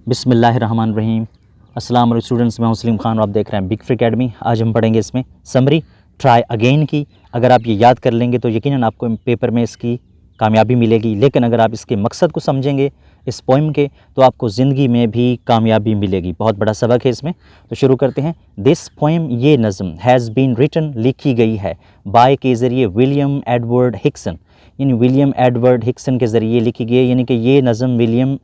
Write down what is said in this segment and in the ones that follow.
बिस्मिल्लाहिर्रहमानिर्रहीम। अस्सलाम वालेकुम स्टूडेंट्स, मैं सलीम खान और आप देख रहे हैं बिग फ्री एकेडमी। आज हम पढ़ेंगे इसमें समरी ट्राई अगेन की। अगर आप ये याद कर लेंगे तो यकीनन आपको पेपर में इसकी कामयाबी मिलेगी, लेकिन अगर आप इसके मकसद को समझेंगे इस पोइम के तो आपको ज़िंदगी में भी कामयाबी मिलेगी। बहुत बड़ा सबक है इसमें। तो शुरू करते हैं। दिस पोइम, ये नज़म, हैज़ बीन रिटन, लिखी गई है, बाय के ज़रिए विलियम एडवर्ड हिक्सन, यानी विलियम एडवर्ड हिक्सन के ज़रिए लिखी गई है, यानी कि ये नज़म विलियम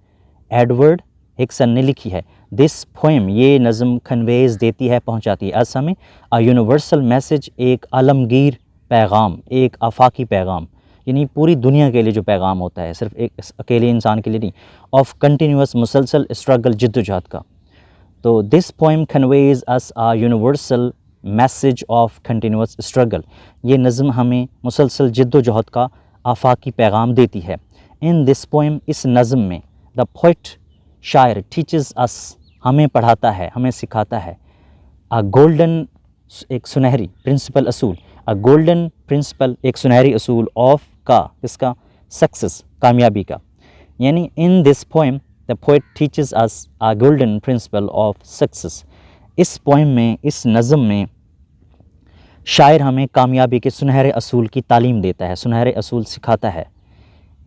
एडवर्ड हिक्सन ने लिखी है। दिस पोएम, ये नज़म, कन्वेज देती है, पहुंचाती है अस हमें अ यूनिवर्सल मैसेज, एक आलमगीर पैगाम, एक आफाकी पैगाम, यानी पूरी दुनिया के लिए जो पैगाम होता है, सिर्फ एक अकेले इंसान के लिए नहीं, ऑफ कंटिन्यूस मुसलसल स्ट्रगल, जद्दोजहद का। तो this poem conveys us a universal message of continuous struggle, ये नज़म हमें मुसलसल जद्दोजहद का आफाकी पैगाम देती है। इन दिस पोएम, इस नज़म में, द पोइट, शायर, टीचेस अस, हमें पढ़ाता है, हमें सिखाता है, अ गोल्डन, एक सुनहरी प्रिंसिपल असूल, अ गोल्डन प्रिंसिपल, एक सुनहरी असूल, ऑफ का, इसका, सक्सेस, कामयाबी का। यानी in this poem the poet teaches us a golden principle of success. इस पोएम में, इस नज़म में शायर हमें कामयाबी के सुनहरे असूल की तालीम देता है, सुनहरे असूल सिखाता है।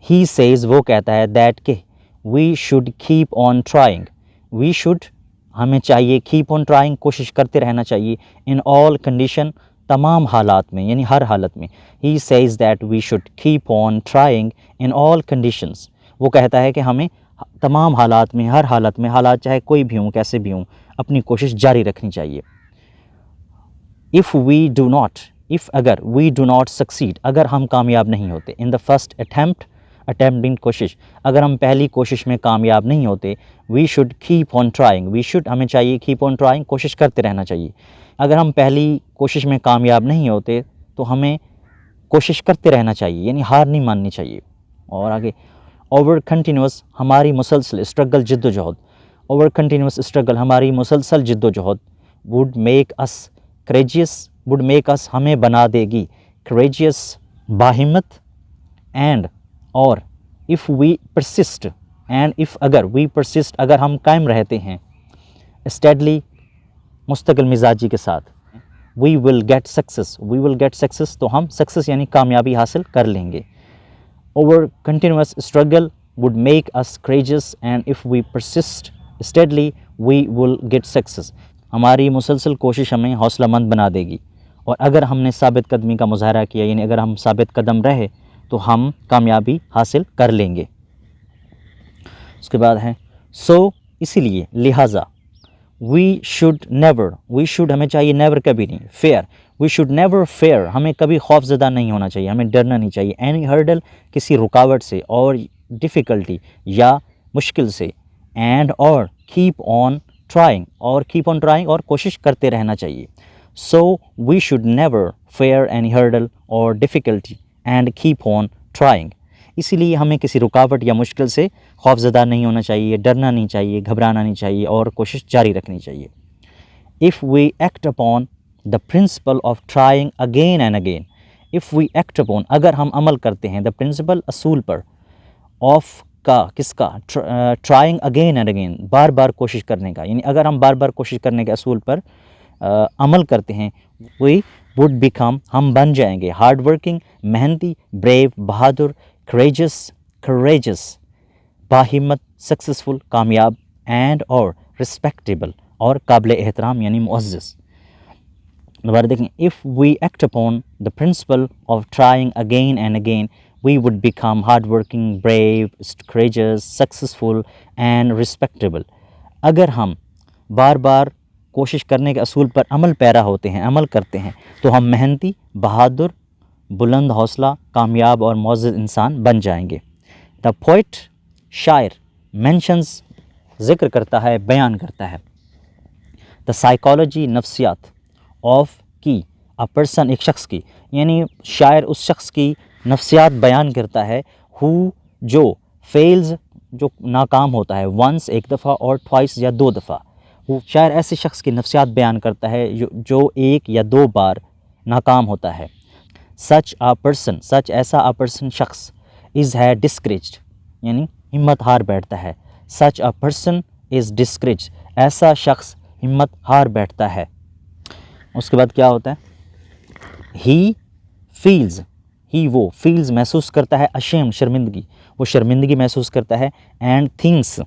ही सेज, वो कहता है, दैट के we should keep on trying, we should, हमें चाहिए, कीप ऑन ट्राइंग, कोशिश करते रहना चाहिए, इन ऑल कंडीशन, तमाम हालात में, यानी हर हालत में। He says that we should keep on trying in all conditions, वो कहता है कि हमें तमाम हालात में, हर हालत में, हालात चाहे कोई भी हों, कैसे भी हों, अपनी कोशिश जारी रखनी चाहिए। If we do not, if, अगर, वी डू नॉट सक्सीड, अगर हम कामयाब नहीं होते, in the first attempt, attempt mean कोशिश, अगर हम पहली कोशिश में कामयाब नहीं होते, we should keep on trying, we should, हमें चाहिए, कीप ऑन ट्राइंग, कोशिश करते रहना चाहिए। अगर हम पहली कोशिश में कामयाब नहीं होते तो हमें कोशिश करते रहना चाहिए, यानी हार नहीं माननी चाहिए। और आगे, ओवर कंटिन्यूस, हमारी मुसलसल स्ट्रगल, जद्दोजहद, ओवर कंटिन्यूस स्ट्रगल, हमारी मुसलसल जद्दोजहद, would make us courageous, would make us, हमें बना देगी, करेजियस, बाहिम्मत, एंड, और, if we persist, and if, अगर, वी परसिस्ट, अगर हम कायम रहते हैं, स्टेडली, मुस्तकिल मिजाजी के साथ, we will get success, we will get success, तो हम सक्सेस यानी कामयाबी हासिल कर लेंगे। Over continuous struggle would make us courageous, and if we persist steadily we will get success, हमारी मुसलसल कोशिश हमें हौसलामंद बना देगी, और अगर हमने साबित कदमी का मुजाहरा किया, यानी अगर हम साबित कदम रहे तो हम कामयाबी हासिल कर लेंगे। उसके बाद है, सो, इसीलिए, लिहाजा, we should never, we should, हमें चाहिए, नेवर, कभी नहीं, fear, we should never fear, हमें कभी खौफजदा नहीं होना चाहिए, हमें डरना नहीं चाहिए, एनी हर्डल, किसी रुकावट से, और डिफ़िकल्टी, या मुश्किल से, एंड, और, कीप ऑन ट्राइंग, और कीप ऑन ट्राइंग, और कोशिश करते रहना चाहिए। So we should never fear any hurdle और difficulty and keep on trying, इसीलिए हमें किसी रुकावट या मुश्किल से खौफजदा नहीं होना चाहिए, डरना नहीं चाहिए, घबराना नहीं चाहिए, और कोशिश जारी रखनी चाहिए। If we act upon the principle of trying again and again, if we act upon, अगर हम अमल करते हैं, द प्रिंसिपल, असूल पर, ऑफ का, किसका, ट्राइंग अगेन एंड अगेन, बार बार कोशिश करने का, यानी अगर हम बार बार कोशिश करने के असूल पर अमल करते हैं, वी वुड बिकम, हम बन जाएंगे, हार्ड वर्किंग, मेहनती, ब्रेव, बहादुर, करेजस, करेजस, बाहिम्मत, सक्सेसफुल, कामयाब, एंड, और, रिस्पेक्टेबल, और काबिल एहतराम यानी मुअज़्ज़ज़। दोबारा देखें, if we act upon the principle of trying again and again, we would become hard working, brave, courageous, successful, and respectable, अगर हम बार बार कोशिश करने के असूल पर अमल पैरा होते हैं, अमल करते हैं, तो हम मेहनती, बहादुर, बुलंद हौसला, कामयाब और मुअज़्ज़ज़ इंसान बन जाएंगे। द पोइट, शायर, मेंशंस, ज़िक्र करता है, बयान करता है, द साइकोलॉजी, नफ्सियात, ऑफ, की, अ पर्सन, एक शख्स की, यानी शायर उस शख्स की नफ्सियात बयान करता है, हु, जो, फेल्स, जो नाकाम होता है, वंस, एक दफ़ा, और ट्वाइस, या दो दफ़ा, वो शायर ऐसे शख्स की नफ्सियात बयान करता है जो एक या दो बार नाकाम होता है। सच आ पर्सन, सच, ऐसा, आ पर्सन, शख्स, इज़ है डिस्करेज्ड, यानी हिम्मत हार बैठता है, सच अ पर्सन इज़ डिस्करेज, ऐसा शख्स हिम्मत हार बैठता है। उसके बाद क्या होता है, ही फील्स, ही वो फील्स महसूस करता है, अशेम शर्मिंदगी, वो शर्मिंदगी महसूस करता है, एंड थिंक्स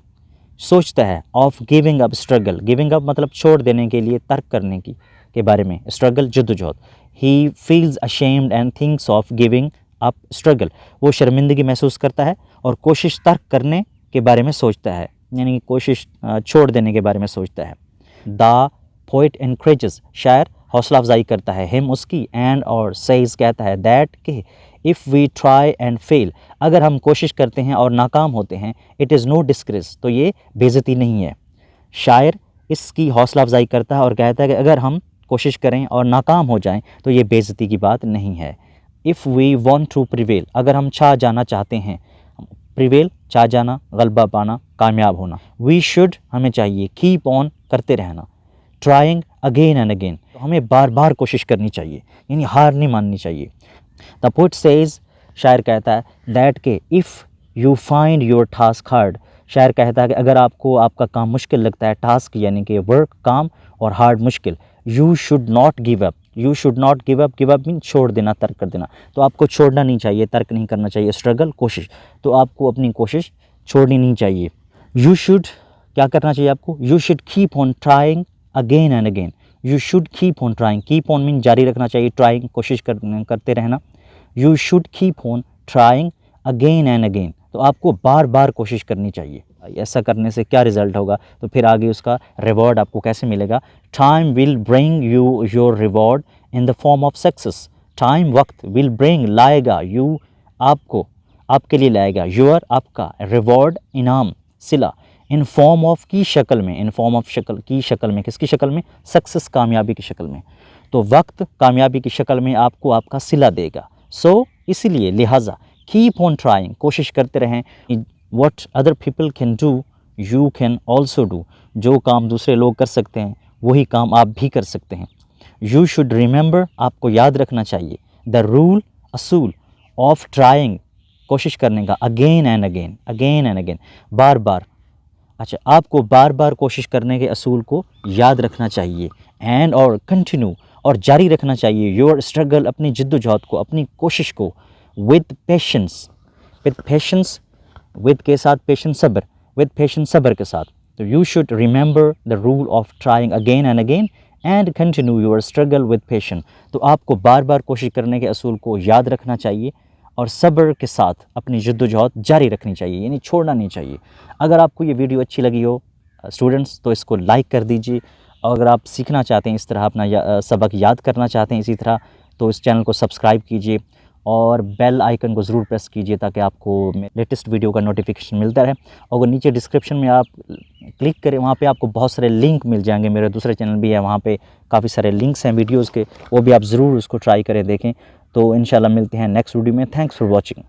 सोचता है, of giving up struggle, giving up मतलब छोड़ देने के लिए, तर्क करने की के बारे में, स्ट्रगल जद्दोजहद। He feels ashamed and thinks of giving up struggle, वो शर्मिंदगी महसूस करता है और कोशिश तर्क करने के बारे में सोचता है, यानी कोशिश छोड़ देने के बारे में सोचता है। द पोइट एनकरेजेस, शायर हौसला अफजाई करता है, हिम उसकी, एंड और सेज कहता है, दैट के if we try and fail, अगर हम कोशिश करते हैं और नाकाम होते हैं, इट इज़ नो डिस्ग्रेस, तो ये बेइज्जती नहीं है। शायर इसकी हौसला अफजाई करता है और कहता है कि अगर हम कोशिश करें और नाकाम हो जाएं तो ये बेइज्जती की बात नहीं है। If we want to prevail, अगर हम छा जाना चाहते हैं, प्रिवेल छा जाना, गलबा पाना, कामयाब होना। वी शुड हमें चाहिए, कीप ऑन करते रहना, ट्राइंग अगेन एंड अगेन, तो हमें बार बार कोशिश करनी चाहिए, यानी हार नहीं माननी चाहिए। द पोएट सेज, शायर कहता है, दैट के if you find your task hard, शायर कहता है कि अगर आपको आपका काम मुश्किल लगता है, टास्क यानी कि वर्क काम और हार्ड मुश्किल, you should not give up, you should not give up, give up mean छोड़ देना, तर्क कर देना, तो आपको छोड़ना नहीं चाहिए, तर्क नहीं करना चाहिए, स्ट्रगल कोशिश, तो आपको अपनी कोशिश छोड़नी नहीं चाहिए। यू शुड क्या करना चाहिए आपको, you should keep on trying again and again, you should keep on trying, keep on mean जारी रखना चाहिए, ट्राइंग कोशिश करते रहना, you should keep on trying again and again, तो आपको बार बार कोशिश करनी चाहिए। ऐसा करने से क्या रिज़ल्ट होगा, तो फिर आगे उसका रिवॉर्ड आपको कैसे मिलेगा। Time will bring you your reward in the form of success, time वक्त, विल ब्रिंग लाएगा, यू आपको, आपके लिए लाएगा, योर आपका, रिवॉर्ड इनाम, सिला, इन फॉर्म ऑफ की शक्ल में, इन फॉर्म ऑफ शक्ल की शक्ल में, किसकी शक्ल में, सक्सेस कामयाबी की शक्ल में, तो वक्त कामयाबी की शक्ल में आपको आपका सिला देगा। सो इसीलिए लिहाजा कीप ऑन ट्राइंग, कोशिश करते रहें। What other people can do you can also do, जो काम दूसरे लोग कर सकते हैं वही काम आप भी कर सकते हैं। यू शुड रिमेंबर, आपको याद रखना चाहिए, द रूल असूल ऑफ ट्राइंग, कोशिश करने का, again and again, again and again, बार बार। अच्छा, आपको बार बार कोशिश करने के असूल को याद रखना चाहिए, एंड और कंटिन्यू, और जारी रखना चाहिए, योर स्ट्रगल, अपनी जद्दोजहद को, अपनी कोशिश को, with patience, with patience, with के साथ पेशेंस सब्र, विद पेशेंस सब्र के साथ। तो you should remember the rule of trying again and again and continue your struggle with patience, तो आपको बार बार कोशिश करने के असूल को याद रखना चाहिए और सब्र के साथ अपनी जद्दोजहद जारी रखनी चाहिए, यानी छोड़ना नहीं चाहिए। अगर आपको ये वीडियो अच्छी लगी हो स्टूडेंट्स, तो इसको लाइक कर दीजिए, और अगर आप सीखना चाहते हैं इस तरह, अपना सबक याद करना चाहते हैं इसी तरह, तो इस चैनल को सब्सक्राइब कीजिए और बेल आइकन को ज़रूर प्रेस कीजिए ताकि आपको लेटेस्ट वीडियो का नोटिफिकेशन मिलता रहे। और नीचे डिस्क्रिप्शन में आप क्लिक करें, वहाँ पे आपको बहुत सारे लिंक मिल जाएंगे, मेरे दूसरे चैनल भी है, वहाँ पे काफ़ी सारे लिंक्स हैं वीडियोज़ के, वो भी आप ज़रूर उसको ट्राई करें, देखें। तो इंशाल्लाह मिलते हैं नेक्स्ट वीडियो में। Thanks for watching.